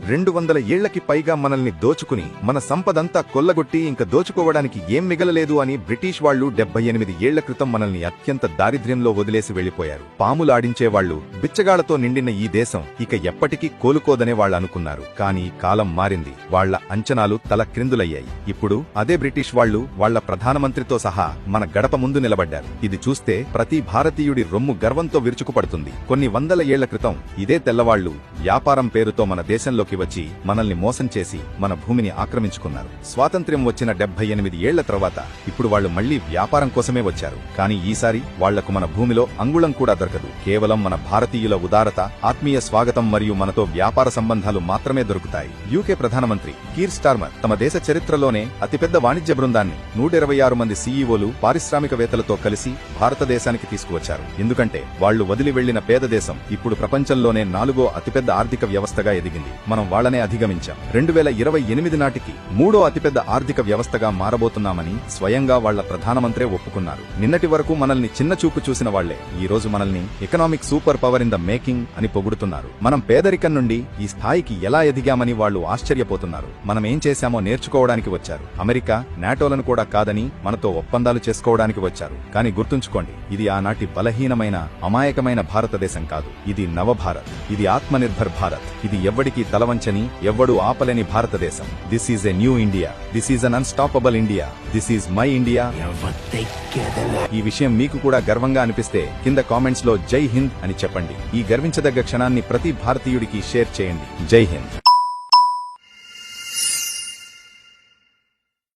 200 ఏళ్లకి పైగా మనల్ని దోచుకుని మన సంపదంతా కొల్లగొట్టి ఇంక దోచుకోవడానికి ఏం మిగలలేదు అని బ్రిటిష్ వాళ్లు 78 ఏళ్ల క్రితం మనల్ని అత్యంత దారిద్ర్యంలో వదిలేసి వెళ్లిపోయారు. పాములాడించేవాళ్లు బిచ్చగాళ్లతో నిండిన ఈ దేశం ఇక ఎప్పటికీ కోలుకోదనే వాళ్లనుకున్నారు. కానీ కాలం మారింది. వాళ్ల అంచనాలు తల క్రిందులయ్యాయి. ఇప్పుడు అదే బ్రిటిష్ వాళ్లు వాళ్ల ప్రధానమంత్రితో సహా మన గడప ముందు నిలబడ్డారు. ఇది చూస్తే ప్రతి భారతీయుడి రొమ్ము గర్వంతో విరుచుకుపడుతుంది. కొన్ని వందల ఏళ్ల క్రితం ఇదే తెల్లవాళ్లు వ్యాపారం పేరుతో మన దేశంలోకి వచ్చి మనల్ని మోసం చేసి మన భూమిని ఆక్రమించుకున్నారు. స్వాతంత్ర్యం వచ్చిన 78 ఏళ్ల తర్వాత ఇప్పుడు వాళ్లు మళ్లీ వ్యాపారం కోసమే వచ్చారు. కానీ ఈసారి వాళ్లకు మన భూమిలో అంగుళం కూడా దొరకదు. కేవలం మన భారతీయుల ఉదారత, ఆత్మీయ స్వాగతం మరియు మనతో వ్యాపార సంబంధాలు మాత్రమే దొరుకుతాయి. యూకే ప్రధానమంత్రి కీర్ స్టార్మర్ తమ దేశ చరిత్రలోనే అతిపెద్ద వాణిజ్య బృందాన్ని 126 మంది సీఈఓలు, పారిశ్రామికవేత్తలతో కలిసి భారతదేశానికి తీసుకువచ్చారు. ఎందుకంటే వాళ్లు వదిలి వెళ్లిన పేద దేశం ఇప్పుడు ప్రపంచంలోనే 4వ అతిపెద్ద ఆర్థిక వ్యవస్థగా ఎదిగింది. మనం వాళ్లనే అధిగమించాం. 2028 నాటికి 3వ అతిపెద్ద ఆర్థిక వ్యవస్థగా మారబోతున్నామని స్వయంగా వాళ్ల ప్రధానమంత్రే ఒప్పుకున్నారు. నిన్నటి వరకు మనల్ని చిన్న చూపు చూసిన వాళ్లే ఈ రోజు మనల్ని economic super power in the making అని పొగుడుతున్నారు. మనం పేదరికం నుండి ఈ స్థాయికి ఎలా ఎదిగామని వాళ్లు ఆశ్చర్యపోతున్నారు. మనం ఏం చేశామో నేర్చుకోవడానికి వచ్చారు. అమెరికా, నాటోలను కూడా కాదని మనతో ఒప్పందాలు చేసుకోవడానికి వచ్చారు. కానీ గుర్తుంచుకోండి, ఇది ఆనాటి బలహీనమైన, అమాయకమైన భారతదేశం కాదు. ఇది నవభారత్. ఇది ఆత్మనిర్భర్ భారత్. ఇది ఎవ్వడికీ తలవంచని, ఎవ్వడూ ఆపలేని భారతదేశం. This is a new India. This is an unstoppable India. This is my India. ఈ విషయం మీకు కూడా గర్వంగా అనిపిస్తే కింద కామెంట్స్ లో జై హింద్ అని చెప్పండి. ఈ గర్వించదగ్గ క్షణాన్ని ప్రతి భారతీయుడికి షేర్ చేయండి. జై హింద్.